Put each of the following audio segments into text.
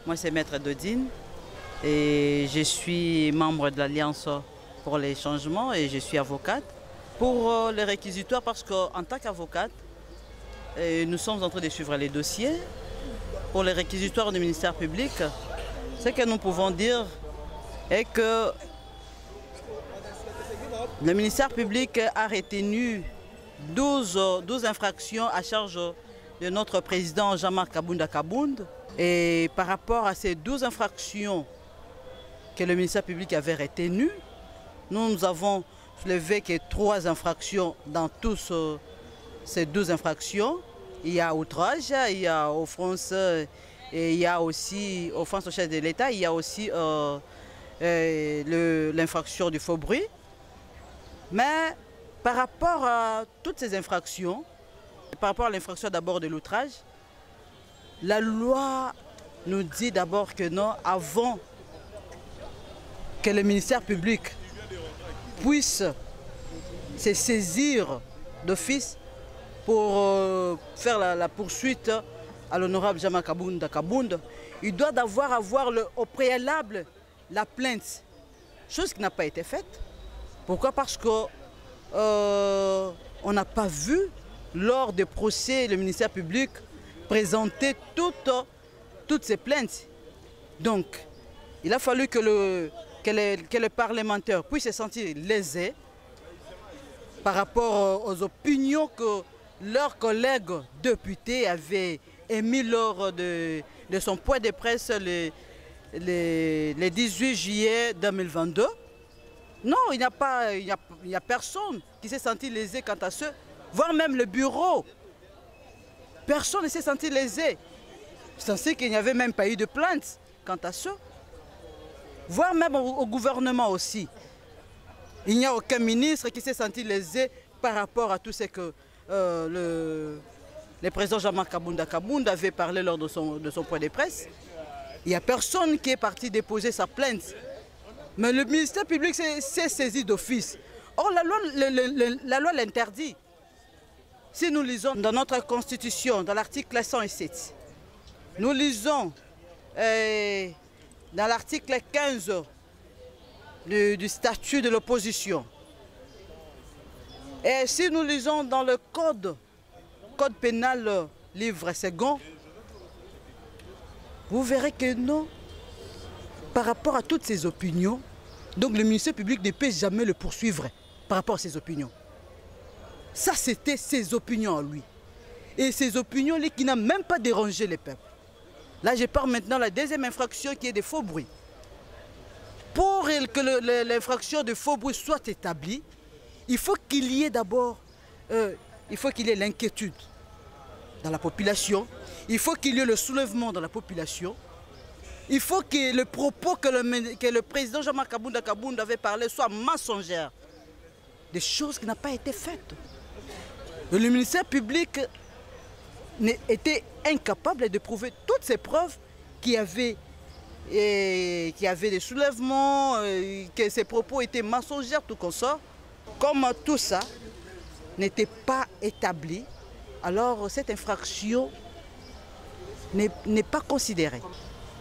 Moi, c'est Maître Dodine et je suis membre de l'Alliance pour les changements et je suis avocate. Pour les réquisitoires, parce qu'en tant qu'avocate, nous sommes en train de suivre les dossiers. Pour les réquisitoires du ministère public, ce que nous pouvons dire est que le ministère public a retenu 12 infractions à charge de notre président Jean-Marc Kabounda Kabound. Et par rapport à ces 12 infractions que le ministère public avait retenues, nous avons soulevé que 3 infractions dans tous ces 12 infractions. Il y a outrage, il y a offense, et il y a aussi offense au chef de l'État, il y a aussi l'infraction du faux bruit. Mais par rapport à toutes ces infractions, par rapport à l'infraction d'abord de l'outrage, la loi nous dit d'abord que non, avant que le ministère public puisse se saisir d'office pour faire la poursuite à l'honorable Jean-Marc Kabounda Kabound, il doit avoir au préalable la plainte, chose qui n'a pas été faite. Pourquoi? Parce qu'on n'a pas vu lors des procès le ministère public présenter toutes ces plaintes. Donc, il a fallu que le parlementaire puisse se sentir lésé par rapport aux opinions que leurs collègues députés avaient émis lors de son point de presse le 18 juillet 2022. Non, il n'y a personne qui s'est senti lésé quant à ce, voire même le bureau. Personne ne s'est senti lésé. C'est ainsi qu'il n'y avait même pas eu de plainte quant à ce. Voire même au gouvernement aussi. Il n'y a aucun ministre qui s'est senti lésé par rapport à tout ce que le président Jean-Marc Kabounda Kabound avait parlé lors de son point de presse. Il n'y a personne qui est parti déposer sa plainte. Mais le ministère public s'est saisi d'office. Or, la loi l'interdit. Si nous lisons dans notre constitution, dans l'article 107, nous lisons dans l'article 15 du statut de l'opposition, et si nous lisons dans le code pénal livre second, vous verrez que non, par rapport à toutes ces opinions, donc le ministère public ne peut jamais le poursuivre par rapport à ces opinions. Ça, c'était ses opinions à lui. Et ces opinions qui n'ont même pas dérangé les peuples. Là, je parle maintenant de la deuxième infraction qui est des faux bruits. Pour que l'infraction de faux bruit soit établie, il faut qu'il y ait d'abord l'inquiétude dans la population, il faut qu'il y ait le soulèvement dans la population, il faut que le propos que le président Jean-Marc Kabounda Kabound avait parlé soit mensongère. Des choses qui n'ont pas été faites. Et le ministère public était incapable de prouver toutes ces preuves qu'il y avait des soulèvements, que ces propos étaient mensongers, tout comme ça. Comme tout ça n'était pas établi, alors cette infraction n'est pas considérée.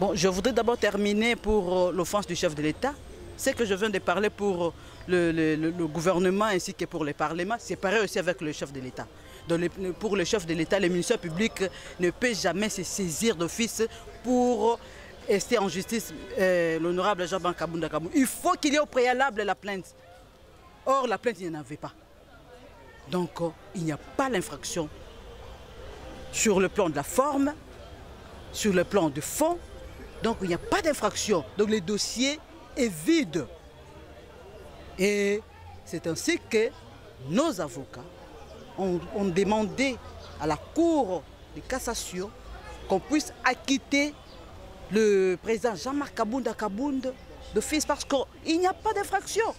Bon, je voudrais d'abord terminer pour l'offense du chef de l'État. Ce que je viens de parler pour le gouvernement ainsi que pour le Parlement, c'est pareil aussi avec le chef de l'État. Pour le chef de l'État, le ministère public ne peut jamais se saisir d'office pour rester en justice l'honorable Jean-Marc Kabounda Kabound. Il faut qu'il y ait au préalable la plainte. Or, la plainte, il n'y en avait pas. Donc, il n'y a pas l'infraction sur le plan de la forme, sur le plan du fond. Donc, il n'y a pas d'infraction. Donc, le dossier est vide. Et c'est ainsi que nos avocats ont demandé à la Cour de cassation qu'on puisse acquitter le président Jean-Marc Kabounda Kabound d'office parce qu'il n'y a pas d'infraction.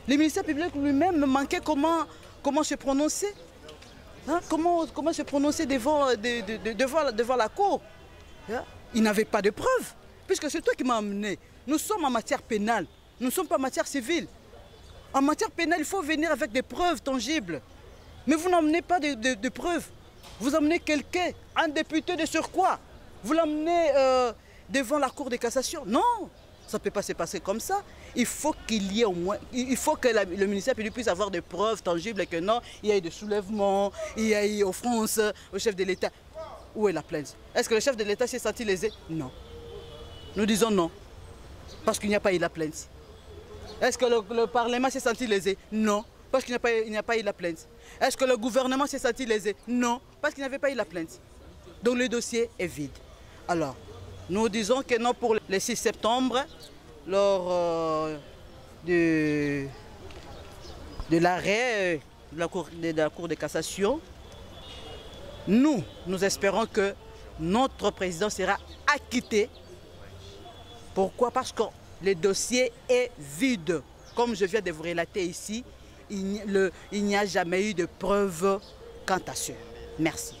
Le ministère public lui-même manquait comment se prononcer. Hein? Comment se prononcer devant la Cour. Hein? Il n'avait pas de preuves, puisque c'est toi qui m'as amené. Nous sommes en matière pénale, nous ne sommes pas en matière civile. En matière pénale, il faut venir avec des preuves tangibles. Mais vous n'emmenez pas de preuves. Vous emmenez quelqu'un, un député de surcroît. Vous l'emmenez devant la Cour de cassation. Non, ça ne peut pas se passer comme ça. Il faut qu'il y ait au moins, il faut que le ministère public puisse avoir des preuves tangibles que non, il y a eu des soulèvements, il y a eu offense au chef de l'État. Où est la plainte? Est-ce que le chef de l'État s'est senti lésé? Non. Nous disons non, parce qu'il n'y a pas eu la plainte. Est-ce que le Parlement s'est senti lésé? Non, parce qu'il n'y a pas eu la plainte. Est-ce que le gouvernement s'est senti lésé? Non, parce qu'il n'y avait pas eu la plainte. Donc le dossier est vide. Alors, nous disons que non pour le 6 septembre, lors de l'arrêt de la Cour de cassation. Nous espérons que notre président sera acquitté. Pourquoi? Parce que le dossier est vide. Comme je viens de vous relater ici, il n'y a jamais eu de preuve quant à ça. Merci.